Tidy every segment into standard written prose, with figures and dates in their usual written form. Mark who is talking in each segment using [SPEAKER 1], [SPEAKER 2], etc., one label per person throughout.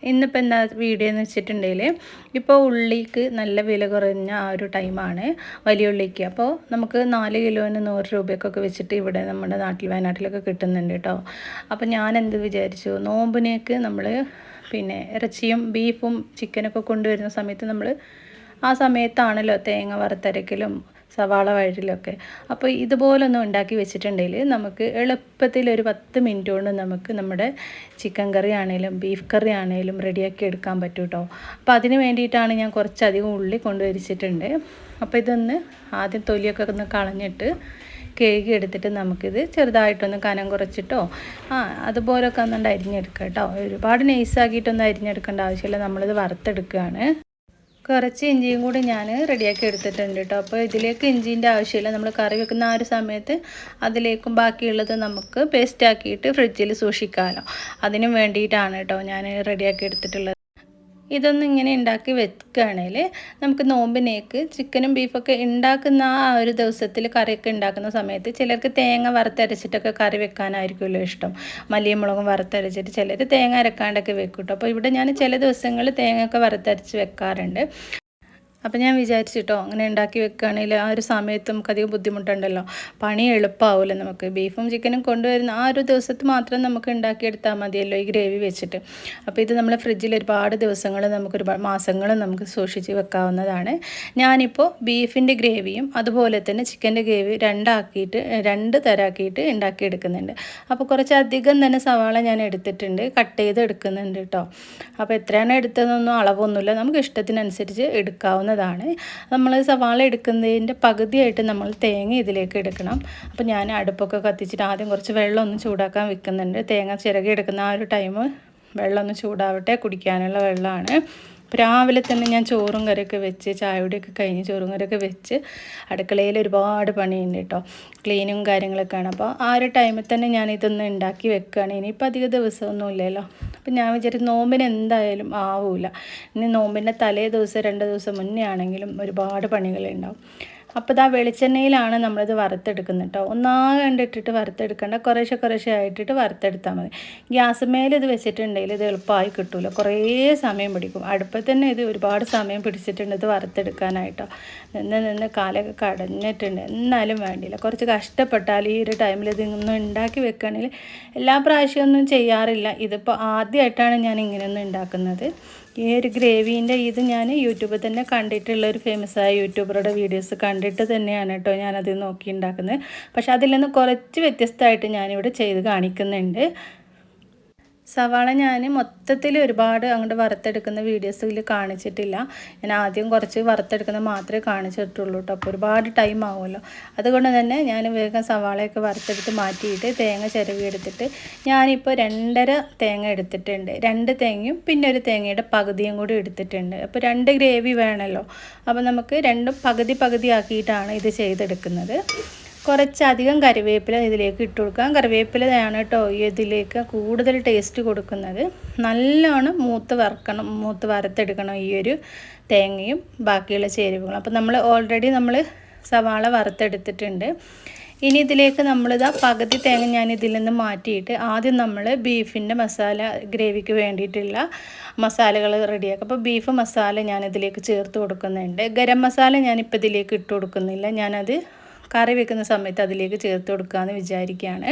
[SPEAKER 1] ഇന്നിപ്പോൾ എന്താ വീഡിയോ എന്ന് വെച്ചിട്ടുണ്ടെങ്കിൽ ഇപ്പോൾ ഉള്ളിക്ക് നല്ല വില കുറഞ്ഞ ആ ഒരു ടൈമാണ് വലിയ ഉള്ളിക്ക്. അപ്പോൾ നമുക്ക് 4 കിലോന് 100 രൂപയ്ക്കൊക്കെ വെച്ചിട്ട് ഇവിടെ നമ്മുടെ നാട്ടിൽ വയനാട്ടിലൊക്കെ കിട്ടുന്നുണ്ട് കേട്ടോ. അപ്പോൾ ഞാൻ എന്ത് വിചാരിച്ചു, നോമ്പിനേക്ക് നമ്മൾ ഇറച്ചിയും ബീഫും ചിക്കനൊക്കെ കൊണ്ടുവരുന്ന സമയത്ത് നമ്മൾ ആ സമയത്താണല്ലോ തേങ്ങ വറുത്തരക്കലും സവാള വഴറ്റിലൊക്കെ. അപ്പോൾ ഇതുപോലൊന്നും ഉണ്ടാക്കി വെച്ചിട്ടുണ്ടെങ്കിൽ നമുക്ക് എളുപ്പത്തിൽ ഒരു 10 മിനിറ്റ് കൊണ്ട് നമുക്ക് നമ്മുടെ ചിക്കൻ കറി ആണെങ്കിലും ബീഫ് കറി ആണെങ്കിലും റെഡിയാക്കി എടുക്കാൻ പറ്റും കേട്ടോ. അപ്പോൾ അതിന് വേണ്ടിയിട്ടാണ് ഞാൻ കുറച്ചധികം ഉള്ളി കൊണ്ടുവരിച്ചിട്ടുണ്ട്. അപ്പോൾ ഇതൊന്ന് ആദ്യം തൊലിയൊക്കെ ഒന്ന് കളഞ്ഞിട്ട് കഴുകി എടുത്തിട്ട് നമുക്കിത് ചെറുതായിട്ടൊന്ന് കനം കുറച്ചിട്ടോ അതുപോലൊക്കെ ഒന്നുകൊണ്ട് അരിഞ്ഞെടുക്കാം കേട്ടോ. ഒരുപാട് നൈസാക്കിയിട്ടൊന്നും അരിഞ്ഞെടുക്കേണ്ട ആവശ്യമില്ല, നമ്മളിത് വറുത്തെടുക്കുകയാണ്. കുറച്ച് ഇഞ്ചിയും കൂടി ഞാൻ റെഡിയാക്കി എടുത്തിട്ടുണ്ട് കേട്ടോ. അപ്പോൾ ഇതിലേക്ക് ഇഞ്ചീൻ്റെ ആവശ്യമില്ല, നമ്മൾ കറി വെക്കുന്ന ആ ഒരു സമയത്ത് അതിലേക്കും ബാക്കിയുള്ളത് നമുക്ക് പേസ്റ്റാക്കിയിട്ട് ഫ്രിഡ്ജിൽ സൂക്ഷിക്കാമല്ലോ. അതിനും വേണ്ടിയിട്ടാണ് കേട്ടോ ഞാൻ റെഡിയാക്കി എടുത്തിട്ടുള്ളത്. ഇതൊന്നും ഇങ്ങനെ ഉണ്ടാക്കി വെക്കുകയാണെങ്കിൽ നമുക്ക് നോമ്പിനേക്ക് ചിക്കനും ബീഫൊക്കെ ഉണ്ടാക്കുന്ന ആ ഒരു ദിവസത്തിൽ കറിയൊക്കെ ഉണ്ടാക്കുന്ന സമയത്ത് ചിലർക്ക് തേങ്ങ വറുത്തരച്ചിട്ടൊക്കെ കറി വെക്കാനായിരിക്കുമല്ലോ ഇഷ്ടം. മല്ലിയും മുളകും വറുത്തരച്ചിട്ട് ചിലർ തേങ്ങ അരക്കാണ്ടൊക്കെ വെക്കും കേട്ടോ. അപ്പോൾ ഇവിടെ ഞാൻ ചില ദിവസങ്ങളിൽ തേങ്ങയൊക്കെ വറുത്തരച്ച് വെക്കാറുണ്ട്. അപ്പോൾ ഞാൻ വിചാരിച്ചിട്ടോ അങ്ങനെ ഉണ്ടാക്കി വെക്കുകയാണെങ്കിൽ ആ ഒരു സമയത്ത് നമുക്കധികം ബുദ്ധിമുട്ടുണ്ടല്ലോ, പണി എളുപ്പമാവില്ല. നമുക്ക് ബീഫും ചിക്കനും കൊണ്ടുവരുന്ന ആ ഒരു ദിവസത്ത് മാത്രം നമുക്ക് ഉണ്ടാക്കിയെടുത്താൽ മതിയല്ലോ ഈ ഗ്രേവി വെച്ചിട്ട്. അപ്പോൾ ഇത് നമ്മൾ ഫ്രിഡ്ജിൽ ഒരുപാട് ദിവസങ്ങൾ ഒരുപാട് മാസങ്ങൾ നമുക്ക് സൂക്ഷിച്ച് വെക്കാവുന്നതാണ്. ഞാനിപ്പോൾ ബീഫിൻ്റെ ഗ്രേവിയും അതുപോലെ തന്നെ ചിക്കൻ്റെ ഗ്രേവി രണ്ട് തരാക്കിയിട്ട് ഉണ്ടാക്കിയെടുക്കുന്നുണ്ട്. അപ്പോൾ കുറച്ചധികം തന്നെ സവാള ഞാൻ എടുത്തിട്ടുണ്ട്, കട്ട് ചെയ്ത് എടുക്കുന്നുണ്ട് കേട്ടോ. അപ്പോൾ എത്രയാണ് എടുത്തതെന്നൊന്നും അളവൊന്നുമില്ല, നമുക്ക് ഇഷ്ടത്തിനനുസരിച്ച് എടുക്കാവുന്ന നമ്മൾ സവാള എടുക്കുന്നതിൻ്റെ പകുതിയായിട്ട് നമ്മൾ തേങ്ങ ഇതിലേക്ക് എടുക്കണം. അപ്പോൾ ഞാൻ അടുപ്പൊക്കെ കത്തിച്ചിട്ട് ആദ്യം കുറച്ച് വെള്ളം ഒന്ന് ചൂടാക്കാൻ വെക്കുന്നുണ്ട്. തേങ്ങ ചിരകി എടുക്കുന്ന ആ ഒരു ടൈം വെള്ളം ഒന്ന് ചൂടാവട്ടെ, കുടിക്കാനുള്ള വെള്ളമാണ്. രാവിലെ തന്നെ ഞാൻ ചോറും കറിയൊക്കെ വെച്ച് ചായയുടെയൊക്കെ കഴിഞ്ഞ് ചോറും കറിയൊക്കെ വെച്ച് അടുക്കളയിൽ ഒരുപാട് പണിയുണ്ട് കേട്ടോ, ക്ലീനും കാര്യങ്ങളൊക്കെയാണ്. അപ്പോൾ ആ ഒരു ടൈമിൽ തന്നെ ഞാൻ ഇതൊന്ന് ഉണ്ടാക്കി വെക്കുകയാണ്. ഇനിയിപ്പോൾ അധിക ദിവസമൊന്നും ഇല്ലല്ലോ. അപ്പം ഞാൻ വിചാരിച്ചു നോമ്പിന് എന്തായാലും ആവില്ല. ഇനി നോമ്പിൻ്റെ തലേ ദിവസം 2 ദിവസം മുന്നേ ആണെങ്കിലും ഒരുപാട് പണികളുണ്ടാവും. അപ്പോൾ ഇതാ വെളിച്ചെണ്ണയിലാണ് നമ്മളിത് വറുത്തെടുക്കുന്നത് കേട്ടോ. കണ്ടിട്ടിട്ട് വറുത്തെടുക്കേണ്ട, കുറേശ്ശെ ആയിട്ടിട്ട് വറുത്തെടുത്താൽ മതി. ഗ്യാസ് മേലെ ഇത് വെച്ചിട്ടുണ്ടെങ്കിൽ ഇത് എളുപ്പമായി കിട്ടില്ല, കുറേ സമയം പിടിക്കും. അടുപ്പത്ത് തന്നെ ഇത് ഒരുപാട് സമയം പിടിച്ചിട്ടുണ്ട് ഇത് വറുത്തെടുക്കാനായിട്ടോ. നിന്ന് കാലൊക്കെ കടഞ്ഞിട്ടുണ്ട്, എന്നാലും വേണ്ടിയില്ല, കുറച്ച് കഷ്ടപ്പെട്ടാൽ ഈ ഒരു ടൈമിൽ ഇതൊന്നും ഉണ്ടാക്കി വെക്കുകയാണെങ്കിൽ. എല്ലാ പ്രാവശ്യമൊന്നും ചെയ്യാറില്ല, ഇതിപ്പോൾ ആദ്യമായിട്ടാണ് ഞാൻ ഇങ്ങനെയൊന്നും ഉണ്ടാക്കുന്നത്. ഈ ഒരു ഗ്രേവീൻ്റെ ഇത് ഞാൻ യൂട്യൂബിൽ തന്നെ കണ്ടിട്ടുള്ള ഒരു ഫേമസ് ആയ യൂട്യൂബറുടെ വീഡിയോസ് കണ്ടിട്ട് തന്നെയാണ് കേട്ടോ ഞാനത് നോക്കി ഉണ്ടാക്കുന്നത്. പക്ഷെ അതിൽ നിന്ന് കുറച്ച് വ്യത്യസ്തമായിട്ട് ഞാനിവിടെ ചെയ്ത് കാണിക്കുന്നുണ്ട്. സവാള ഞാൻ മൊത്തത്തിൽ ഒരുപാട് അങ്ങോട്ട് വറുത്തെടുക്കുന്ന വീഡിയോസിൽ കാണിച്ചിട്ടില്ല. ഞാൻ ആദ്യം കുറച്ച് വറുത്തെടുക്കുന്നത് മാത്രമേ കാണിച്ചിട്ടുള്ളൂ കേട്ടോ. അപ്പോൾ ഒരുപാട് ടൈം ആവുമല്ലോ. അതുകൊണ്ട് തന്നെ ഞാൻ വേഗം സവാളയൊക്കെ വറുത്തെടുത്ത് മാറ്റിയിട്ട് തേങ്ങ ചിരവിയെടുത്തിട്ട് ഞാനിപ്പോൾ 2.5 തേങ്ങ എടുത്തിട്ടുണ്ട്. 2 തേങ്ങയും പിന്നെ ഒരു തേങ്ങയുടെ പകുതിയും കൂടി എടുത്തിട്ടുണ്ട്. അപ്പോൾ 2 ഗ്രേവി വേണമല്ലോ. അപ്പോൾ നമുക്ക് രണ്ടും പകുതി ആക്കിയിട്ടാണ് ഇത് ചെയ്തെടുക്കുന്നത്. കുറച്ചധികം കറിവേപ്പില ഇതിലേക്ക് ഇട്ട് കൊടുക്കാം. കറിവേപ്പിലയാണ് കേട്ടോ ഇതിലേക്ക് കൂടുതൽ ടേസ്റ്റ് കൊടുക്കുന്നത്. നല്ലോണം മൂത്ത് വറുത്തെടുക്കണം ഈ ഒരു തേങ്ങയും ബാക്കിയുള്ള ചേരുവകളും. അപ്പോൾ നമ്മൾ ഓൾറെഡി സവാള വറുത്തെടുത്തിട്ടുണ്ട്. ഇനി ഇതിലേക്ക് പകുതി തേങ്ങ ഞാൻ ഇതിൽ നിന്ന് മാറ്റിയിട്ട് ആദ്യം നമ്മൾ ബീഫിൻ്റെ മസാല ഗ്രേവിക്ക് വേണ്ടിയിട്ടുള്ള മസാലകൾ റെഡിയാക്കും. അപ്പോൾ ബീഫ് മസാല ഞാൻ ഇതിലേക്ക് ചേർത്ത് കൊടുക്കുന്നുണ്ട്. ഗരം മസാല ഞാനിപ്പോൾ ഇതിലേക്ക് ഇട്ട് കൊടുക്കുന്നില്ല, ഞാനത് കറി വെക്കുന്ന സമയത്ത് അതിലേക്ക് ചേർത്ത് കൊടുക്കാമെന്ന് വിചാരിക്കുകയാണ്.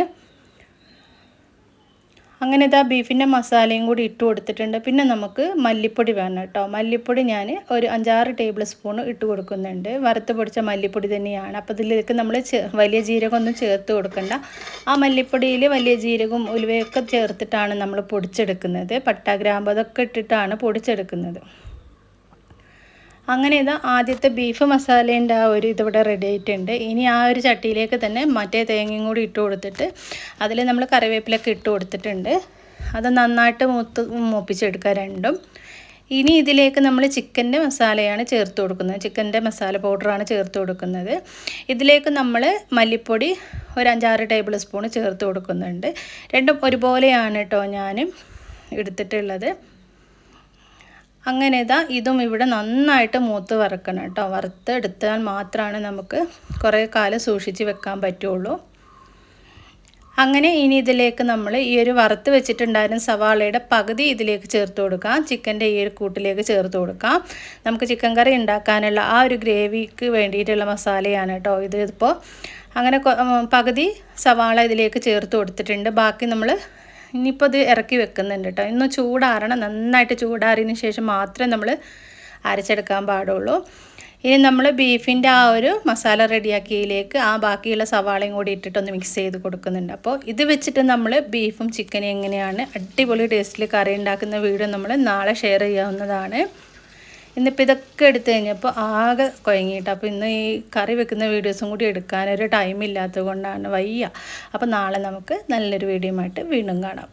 [SPEAKER 1] അങ്ങനെ ഇതാ ബീഫിൻ്റെ മസാലയും കൂടി ഇട്ട് കൊടുത്തിട്ടുണ്ട്. പിന്നെ നമുക്ക് മല്ലിപ്പൊടി വേണം കേട്ടോ. മല്ലിപ്പൊടി ഞാൻ ഒരു 5-6 ടേബിൾ സ്പൂൺ ഇട്ട് കൊടുക്കുന്നുണ്ട്. വറുത്ത് പൊടിച്ച മല്ലിപ്പൊടി തന്നെയാണ്. അപ്പോൾ ഇതിലേക്ക് നമ്മൾ വലിയ ജീരകമൊന്നും ചേർത്ത് കൊടുക്കണ്ട. ആ മല്ലിപ്പൊടിയിൽ വലിയ ജീരകവും ഉലുവയൊക്കെ ചേർത്തിട്ടാണ് നമ്മൾ പൊടിച്ചെടുക്കുന്നത്. പട്ട ഗ്രാമ്പ് അതൊക്കെ ഇട്ടിട്ടാണ് പൊടിച്ചെടുക്കുന്നത്. അങ്ങനെ ഇതാ ആദ്യത്തെ ബീഫ് മസാലേൻ്റെ ആ ഒരു ഇതിവിടെ റെഡി ആയിട്ടുണ്ട്. ഇനി ആ ഒരു ചട്ടിയിലേക്ക് തന്നെ മറ്റേ തേങ്ങയും കൂടി ഇട്ട് കൊടുത്തിട്ട് അതിൽ നമ്മൾ കറിവേപ്പിലൊക്കെ ഇട്ട് കൊടുത്തിട്ടുണ്ട്. അത് നന്നായിട്ട് മൂപ്പിച്ചെടുക്കുക രണ്ടും. ഇനി ഇതിലേക്ക് നമ്മൾ ചിക്കൻ്റെ മസാലയാണ് ചേർത്ത് കൊടുക്കുന്നത്, ചിക്കൻ്റെ മസാല പൗഡറാണ് ചേർത്ത് കൊടുക്കുന്നത്. ഇതിലേക്ക് നമ്മൾ മല്ലിപ്പൊടി ഒരു 5-6 ടേബിൾ സ്പൂൺ ചേർത്ത് കൊടുക്കുന്നുണ്ട്. രണ്ടും ഒരുപോലെയാണ് കേട്ടോ ഞാൻ എടുത്തിട്ടുള്ളത്. അങ്ങനെ ഇതും ഇവിടെ നന്നായിട്ട് മൂത്ത് വറുക്കണം കേട്ടോ. വറുത്തെടുത്താൽ മാത്രമാണ് നമുക്ക് കുറേ കാലം സൂക്ഷിച്ച് വെക്കാൻ പറ്റുള്ളൂ. അങ്ങനെ ഇനി ഇതിലേക്ക് നമ്മൾ ഈ ഒരു വറുത്ത് വെച്ചിട്ടുണ്ടായിരുന്ന സവാളയുടെ പകുതി ഇതിലേക്ക് ചേർത്ത് കൊടുക്കാം. ചിക്കൻ്റെ ഈ ഒരു കൂട്ടിലേക്ക് ചേർത്ത് കൊടുക്കാം. നമുക്ക് ചിക്കൻ കറി ഉണ്ടാക്കാനുള്ള ആ ഒരു ഗ്രേവിക്ക് വേണ്ടിയിട്ടുള്ള മസാലയാണ് കേട്ടോ ഇതിപ്പോൾ. അങ്ങനെ പകുതി സവാള ഇതിലേക്ക് ചേർത്ത് കൊടുത്തിട്ടുണ്ട്. ബാക്കി നമ്മൾ ഇനിയിപ്പോൾ ഇത് ഇറക്കി വെക്കുന്നുണ്ട് കേട്ടോ. ഇന്ന് ചൂടാറണം, നന്നായിട്ട് ചൂടാറിയതിന് ശേഷം മാത്രമേ നമ്മൾ അരച്ചെടുക്കാൻ പാടുള്ളൂ. ഇനി നമ്മൾ ബീഫിൻ്റെ ആ ഒരു മസാല റെഡിയാക്കിയതിലേക്ക് ആ ബാക്കിയുള്ള സവാളയും കൂടി ഇട്ടിട്ടൊന്ന് മിക്സ് ചെയ്ത് കൊടുക്കുന്നുണ്ട്. അപ്പോൾ ഇത് വെച്ചിട്ട് നമ്മൾ ബീഫും ചിക്കനും എങ്ങനെയാണ് അടിപൊളി ടേസ്റ്റിൽ കറി ഉണ്ടാക്കുന്ന വീഡിയോ നമ്മൾ നാളെ ഷെയർ ചെയ്യാവുന്നതാണ്. ഇന്നിപ്പോൾ ഇതൊക്കെ എടുത്തു കഴിഞ്ഞപ്പോൾ ആകെ കുഴങ്ങിയിട്ട്, അപ്പോൾ ഇന്ന് ഈ കറി വെക്കുന്ന വീഡിയോസും കൂടി എടുക്കാനൊരു ടൈം ഇല്ലാത്തത് കൊണ്ടാണ് വയ്യ. അപ്പോൾ നാളെ നമുക്ക് നല്ലൊരു വീഡിയോ ആയിട്ട് വീണ്ടും കാണാം.